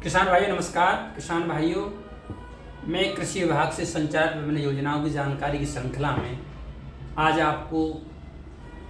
किसान भाइयों नमस्कार। किसान भाइयों, मैं कृषि विभाग से संचालित विभिन्न योजनाओं की जानकारी की श्रृंखला में आज आपको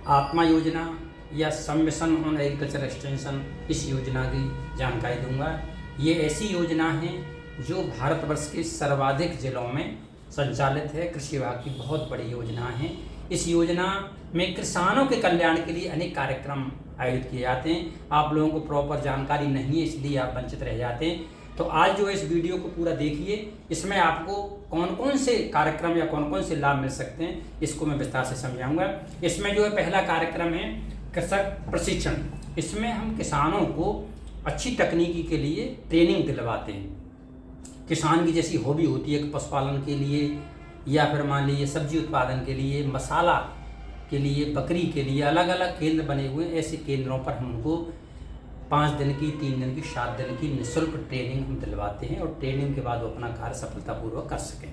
आत्मा योजना या सब मिशन ऑन एग्रीकल्चर एक्सटेंशन इस योजना की जानकारी दूंगा। ये ऐसी योजना है जो भारतवर्ष के सर्वाधिक जिलों में संचालित है। कृषि विभाग की बहुत बड़ी योजना है। इस योजना में किसानों के कल्याण के लिए अनेक कार्यक्रम आयोजित किए जाते हैं। आप लोगों को प्रॉपर जानकारी नहीं है, इसलिए आप वंचित रह जाते हैं। तो आज जो है इस वीडियो को पूरा देखिए। इसमें आपको कौन कौन से कार्यक्रम या कौन कौन से लाभ मिल सकते हैं, इसको मैं विस्तार से समझाऊंगा। इसमें जो है पहला कार्यक्रम है कृषक प्रशिक्षण। इसमें हम किसानों को अच्छी तकनीकी के लिए ट्रेनिंग दिलवाते हैं। किसान की जैसी हॉबी होती है पशुपालन के लिए या फिर मान लीजिए सब्जी उत्पादन के लिए, मसाला के लिए, बकरी के लिए अलग अलग केंद्र बने हुए हैं। ऐसे केंद्रों पर हम उनको 5 दिन की, 3 दिन की, 7 दिन की निःशुल्क ट्रेनिंग हम दिलवाते हैं और ट्रेनिंग के बाद वो अपना कार्य सफलतापूर्वक कर सकें।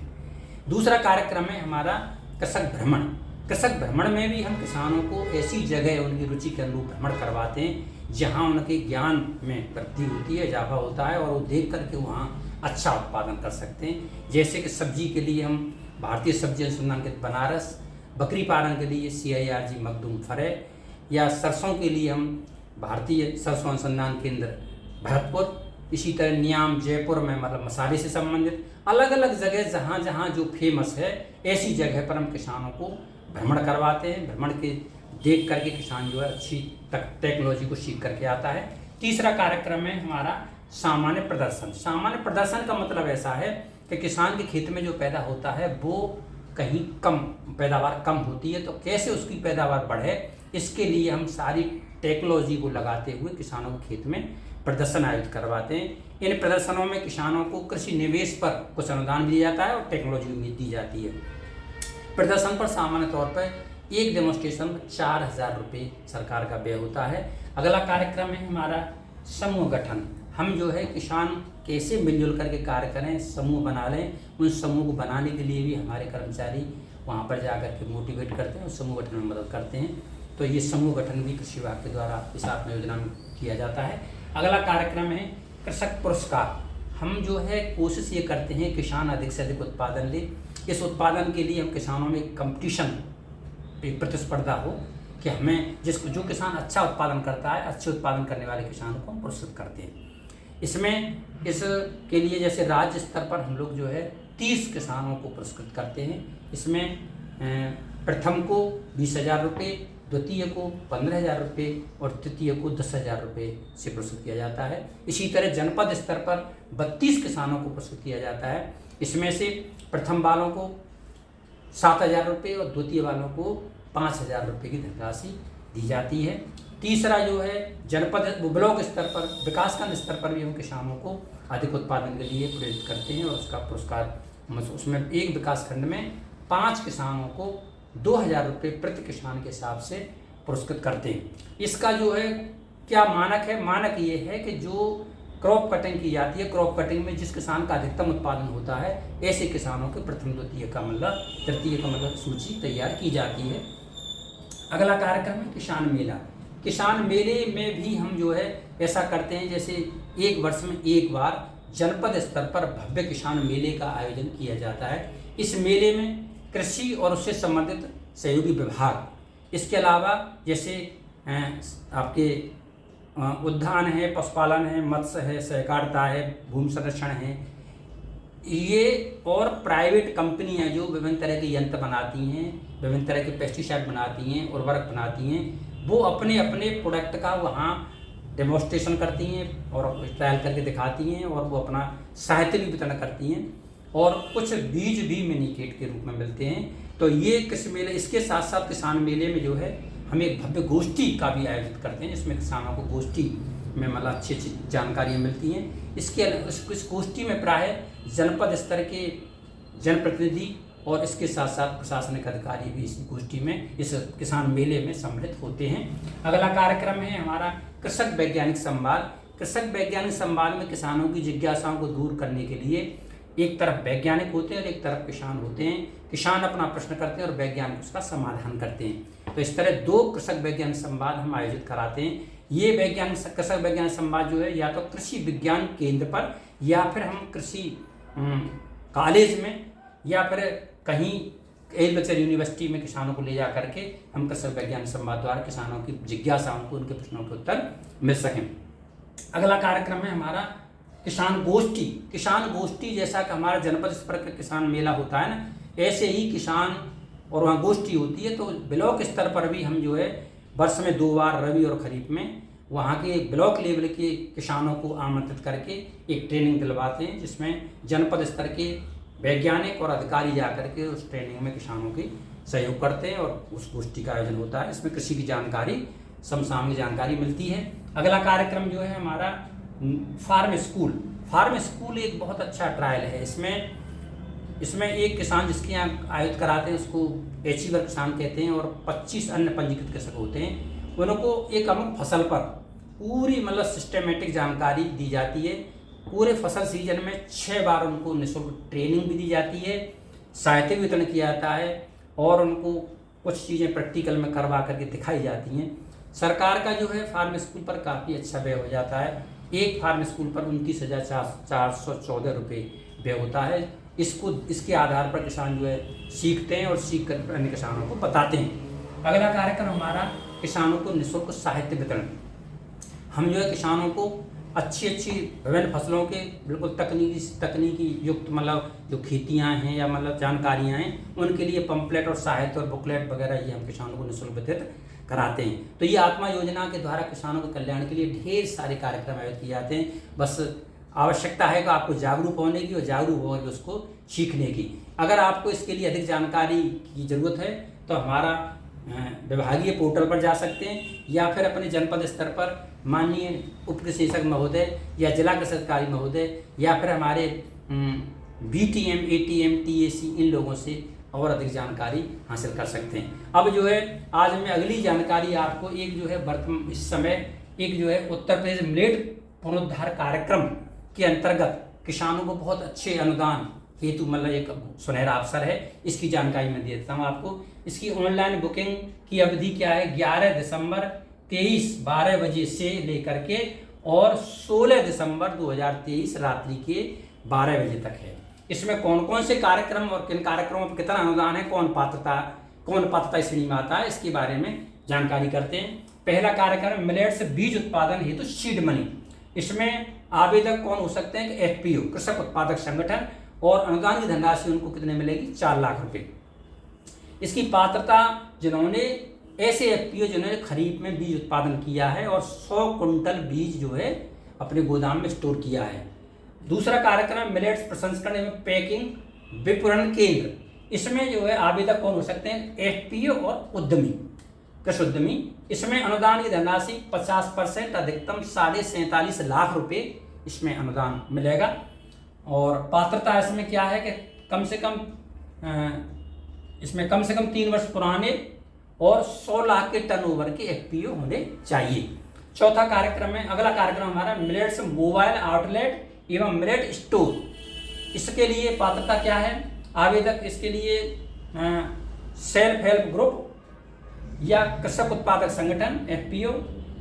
दूसरा कार्यक्रम है हमारा कृषक भ्रमण। कृषक भ्रमण में भी हम किसानों को ऐसी जगह उनकी रुचि के अनुरूप भ्रमण करवाते हैं जहाँ उनके ज्ञान में वृद्धि होती है, इजाफा होता है और वो देख करके वहाँ अच्छा उत्पादन कर सकते हैं। जैसे कि सब्जी के लिए हम भारतीय सब्जी अनुसंधान केंद्र बनारस, बकरी पालन के लिए CIRG मखदूम फरे, या सरसों के लिए हम भारतीय सरसों अनुसंधान केंद्र भरतपुर, इसी तरह नियाम जयपुर में मतलब मसाले से संबंधित अलग अलग जगह जहाँ जहाँ जो फेमस है ऐसी जगह पर हम किसानों को भ्रमण करवाते हैं। भ्रमण के देख करके किसान जो है अच्छी टेक्नोलॉजी को सीख करके आता है। तीसरा कार्यक्रम है हमारा सामान्य प्रदर्शन। सामान्य प्रदर्शन का मतलब ऐसा है कि किसान के खेत में जो पैदा होता है वो कहीं कम पैदावार कम होती है, तो कैसे उसकी पैदावार बढ़े इसके लिए हम सारी टेक्नोलॉजी को लगाते हुए किसानों के खेत में प्रदर्शन आयोजित करवाते हैं। इन प्रदर्शनों में किसानों को कृषि निवेश पर कुछ अनुदान दिया जाता है और टेक्नोलॉजी भी दी जाती है। प्रदर्शन पर सामान्य तौर पर एक डेमोन्स्ट्रेशन में 4000 रुपये सरकार का व्यय होता है। अगला कार्यक्रम है हमारा समूह गठन। हम जो है किसान कैसे मिलजुल करके कार्य करें, समूह बना लें। उन समूह को बनाने के लिए भी हमारे कर्मचारी वहाँ पर जाकर के मोटिवेट करते हैं और समूह गठन में मदद करते हैं। तो ये समूह गठन भी कृषि विभाग के द्वारा इस आत्मा योजना में किया जाता है। अगला कार्यक्रम है कृषक पुरस्कार। हम जो है कोशिश ये करते हैं किसान अधिक से अधिक उत्पादन ले। इस उत्पादन के लिए हम किसानों में कंपटीशन, एक प्रतिस्पर्धा हो कि हमें जो किसान अच्छा उत्पादन करता है, अच्छे उत्पादन करने वाले किसानों को हम पुरस्कृत करते हैं। इसके लिए जैसे राज्य स्तर पर हम लोग जो है 30 किसानों को पुरस्कृत करते हैं। इसमें प्रथम को 20,000 रुपये, द्वितीय को 15,000 रुपये और तृतीय को 10,000 रुपये से पुरस्कृत किया जाता है। इसी तरह जनपद स्तर पर 32 किसानों को पुरस्कृत किया जाता है। इसमें से प्रथम वालों को 7,000 रुपये और द्वितीय वालों को 5,000 रुपये की धनराशि दी जाती है। तीसरा जो है जनपद ब्लॉक स्तर पर, विकासखंड स्तर पर भी हम किसानों को अधिक उत्पादन के लिए प्रेरित करते हैं और उसका पुरस्कार उसमें एक विकासखंड में 5 किसानों को 2,000 रुपये प्रति किसान के हिसाब से पुरस्कृत करते हैं। इसका जो है क्या मानक है? मानक ये है कि जो क्रॉप कटिंग की जाती है, क्रॉप कटिंग में जिस किसान का अधिकतम उत्पादन होता है ऐसे किसानों के प्रथम, द्वितीय का मतलब, तृतीय का मतलब सूची तैयार की जाती है। अगला कार्यक्रम है किसान मेला। किसान मेले में भी हम जो है ऐसा करते हैं जैसे एक वर्ष में एक बार जनपद स्तर पर भव्य किसान मेले का आयोजन किया जाता है। इस मेले में कृषि और उससे संबंधित सहयोगी विभाग, इसके अलावा जैसे आपके उद्यान है, पशुपालन है, मत्स्य है, सहकारिता है, भूमि संरक्षण है, ये और प्राइवेट कंपनियां जो विभिन्न तरह के यंत्र बनाती हैं, विभिन्न तरह के पेस्टिसाइड बनाती हैं, उर्वरक बनाती हैं, वो अपने अपने प्रोडक्ट का वहाँ डेमोन्स्ट्रेशन करती हैं और ट्रायल करके दिखाती हैं और वो अपना साहित्य भी वितरण करती हैं और कुछ बीज भी मिनीकेट के रूप में मिलते हैं। तो ये कृषि मेले, इसके साथ साथ किसान मेले में जो है हम एक भव्य गोष्ठी का भी आयोजित करते हैं जिसमें किसानों को गोष्ठी में मतलब अच्छी अच्छी जानकारियाँ मिलती हैं। इस गोष्ठी में प्राय जनपद स्तर के जनप्रतिनिधि और इसके साथ साथ प्रशासनिक अधिकारी भी इस गोष्ठी में, इस किसान मेले में सम्मिलित होते हैं। अगला कार्यक्रम है हमारा कृषक वैज्ञानिक संवाद। कृषक वैज्ञानिक संवाद में किसानों की जिज्ञासाओं को दूर करने के लिए एक तरफ वैज्ञानिक होते हैं और एक तरफ किसान होते हैं। किसान अपना प्रश्न करते हैं और वैज्ञानिक उसका समाधान करते हैं। तो इस तरह 2 कृषक वैज्ञानिक संवाद हम आयोजित कराते हैं। ये कृषक वैज्ञान संवाद जो है या तो कृषि विज्ञान केंद्र पर या फिर हम कृषि कॉलेज में या फिर कहीं एग्रीकल्चर यूनिवर्सिटी में किसानों को ले जा करके हम कृषक वैज्ञान संवाद द्वारा किसानों की जिज्ञासाओं को, उनके प्रश्नों के उत्तर मिल सकें। अगला कार्यक्रम है हमारा किसान गोष्ठी। किसान गोष्ठी जैसा कि हमारा जनपद स्तर पर किसान मेला होता है ना, ऐसे ही किसान और वहाँ गोष्ठी होती है। तो ब्लॉक स्तर पर भी हम जो है वर्ष में 2 बार रबी और खरीफ में वहाँ के ब्लॉक लेवल के किसानों को आमंत्रित करके एक ट्रेनिंग दिलवाते हैं, जिसमें जनपद स्तर के वैज्ञानिक और अधिकारी जाकर के उस ट्रेनिंग में किसानों की सहयोग करते हैं और उस गोष्ठी का आयोजन होता है। इसमें कृषि की जानकारी, समसामयिक जानकारी मिलती है। अगला कार्यक्रम जो है हमारा फार्म स्कूल। फार्म स्कूल एक बहुत अच्छा ट्रायल है। इसमें एक किसान जिसके यहाँ आयोजित कराते हैं उसको एचीवर किसान कहते हैं और 25 अन्य पंजीकृत कृषक होते हैं। उनको एक अमुक फसल पर पूरी मतलब सिस्टमेटिक जानकारी दी जाती है। पूरे फसल सीजन में 6 बार उनको निःशुल्क ट्रेनिंग भी दी जाती है, साहित्य वितरण किया जाता है और उनको कुछ चीज़ें प्रैक्टिकल में करवा करके दिखाई जाती हैं। सरकार का जो है फार्म स्कूल पर काफ़ी अच्छा व्यय हो जाता है। एक फार्म स्कूल पर 29,414 रुपये व्यय होता है। इसके आधार पर किसान जो है सीखते हैं और सीख कर अन्य किसानों को बताते हैं। अगला कार्यक्रम हमारा किसानों को निःशुल्क साहित्य वितरण। हम जो है किसानों को अच्छी विभिन्न फसलों के बिल्कुल तकनीकी युक्त मतलब जो खेतियाँ हैं या मतलब जानकारियाँ हैं उनके लिए पंपलेट और साहित्य और बुकलेट वगैरह ये हम किसानों को निःशुल्क वितरित कराते हैं। तो ये आत्मा योजना के द्वारा किसानों के कल्याण के लिए ढेर सारे कार्यक्रम आयोजित किए जाते हैं। बस आवश्यकता है कि आपको जागरूक होने की और जागरूक होकर उसको सीखने की। अगर आपको इसके लिए अधिक जानकारी की ज़रूरत है तो हमारा विभागीय पोर्टल पर जा सकते हैं या फिर अपने जनपद स्तर पर माननीय उप कृषि निदेशक महोदय या जिला कृषि अधिकारी महोदय या फिर हमारे BTM, ATM, TAC इन लोगों से और अधिक जानकारी हासिल कर सकते हैं। अब जो है आज मैं अगली जानकारी आपको एक जो है इस समय एक जो है उत्तर प्रदेश मिलेट पुनरुद्धार कार्यक्रम के अंतर्गत किसानों को बहुत अच्छे अनुदान हेतु मतलब एक सुनहरा अवसर है, इसकी जानकारी मैं दे देता हूँ आपको। इसकी ऑनलाइन बुकिंग की अवधि क्या है, 11 दिसंबर 23 12 बजे से लेकर के और 16 दिसंबर 2023 रात्रि के 12 बजे तक है। इसमें कौन कौन से कार्यक्रम और किन कार्यक्रमों पर कितना अनुदान है, कौन पात्रता श्रेणी में आता है, इसके बारे में जानकारी करते हैं। पहला कार्यक्रम मिलेट्स बीज उत्पादन हेतु सीड मनी। इसमें आवेदक कौन हो सकते हैं कि FPO कृषक उत्पादक संगठन, और अनुदान की धनराशि उनको कितने मिलेगी, 4 लाख रुपए। इसकी पात्रता जिन्होंने ऐसे FPO जिन्होंने खरीफ में बीज उत्पादन किया है और 100 कुंटल बीज जो है अपने गोदाम में स्टोर किया है। दूसरा कार्यक्रम मिलेट्स प्रसंस्करण एवं पैकिंग विपणन केंद्र। इसमें जो है आवेदक कौन हो सकते हैं, FPO और उद्यमी, कृषि उद्यमी। इसमें अनुदान की धनराशि 50% अधिकतम 47.5 लाख रुपए इसमें अनुदान मिलेगा। और पात्रता इसमें क्या है कि इसमें कम से कम 3 वर्ष पुराने और 100 लाख के टर्नओवर के FPO होने चाहिए। चौथा कार्यक्रम है, अगला कार्यक्रम हमारा मिलेट्स मोबाइल आउटलेट एवं मिलेट स्टोर। इसके लिए पात्रता क्या है, आवेदक इसके लिए सेल्फ हेल्प ग्रुप या कृषक उत्पादक संगठन FPO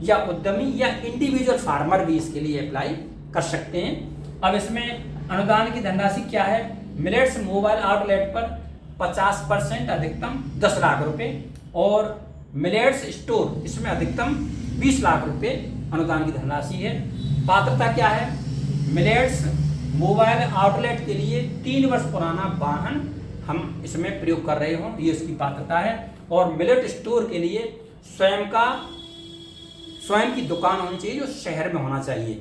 या उद्यमी या इंडिविजुअल फार्मर भी इसके लिए अप्लाई कर सकते हैं। अब इसमें अनुदान की धनराशि क्या है, मिलेट्स मोबाइल आउटलेट पर 50% अधिकतम 10 लाख रुपए और मिलेट्स स्टोर इसमें अधिकतम 20 लाख रुपए अनुदान की धनराशि है। पात्रता क्या है, मिलेट्स मोबाइल आउटलेट के लिए 3 वर्ष पुराना वाहन हम इसमें प्रयोग कर रहे हों, ये इसकी पात्रता है। और मिलेट स्टोर के लिए स्वयं की दुकान होनी चाहिए जो शहर में होना चाहिए।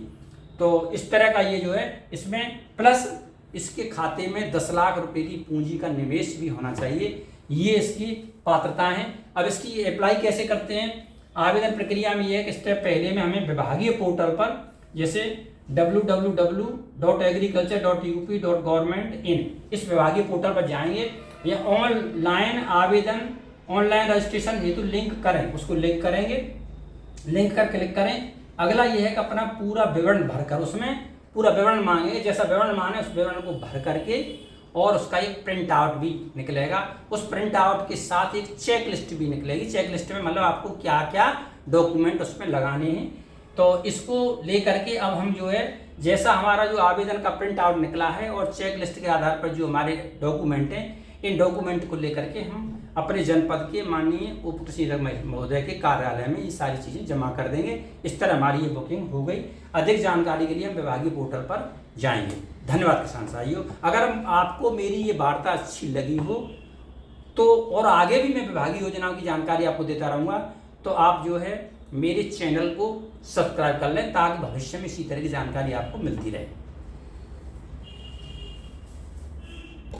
तो इस तरह का ये जो है इसमें प्लस इसके खाते में 10 लाख रुपए की पूंजी का निवेश भी होना चाहिए। ये इसकी पात्रता है। अब इसकी अप्लाई कैसे करते हैं, आवेदन प्रक्रिया में ये है कि स्टेप पहले में हमें विभागीय पोर्टल पर जैसे www.agriculture.up.government.in इस विभागीय पोर्टल पर जाएंगे या ऑनलाइन आवेदन ऑनलाइन रजिस्ट्रेशन हेतु लिंक करें, उसको लिंक करेंगे, लिंक कर क्लिक करें। अगला ये है कि अपना पूरा विवरण भरकर, उसमें पूरा विवरण मांगेंगे, जैसा विवरण मांगे उस विवरण को भर करके और उसका एक प्रिंट आउट भी निकलेगा। उस प्रिंट आउट के साथ एक चेक लिस्ट भी निकलेगी। चेक लिस्ट में मतलब आपको क्या क्या डॉक्यूमेंट उसमें लगाने हैं। तो इसको लेकर के अब हम जो है, जैसा हमारा जो आवेदन का प्रिंट आउट निकला है और चेक लिस्ट के आधार पर जो हमारे डॉक्यूमेंट हैं, इन डॉक्यूमेंट को लेकर के हम अपने जनपद के माननीय उप कृषि महोदय के कार्यालय में ये सारी चीज़ें जमा कर देंगे। इस तरह हमारी ये बुकिंग हो गई। अधिक जानकारी के लिए हम विभागीय पोर्टल पर जाएंगे। धन्यवाद किसान साथियों। अगर आपको मेरी ये वार्ता अच्छी लगी हो तो, और आगे भी मैं विभागीय योजनाओं की जानकारी आपको देता रहूँगा, तो आप जो है मेरे चैनल को सब्सक्राइब कर लें ताकि भविष्य में इसी तरह की जानकारी आपको मिलती रहे।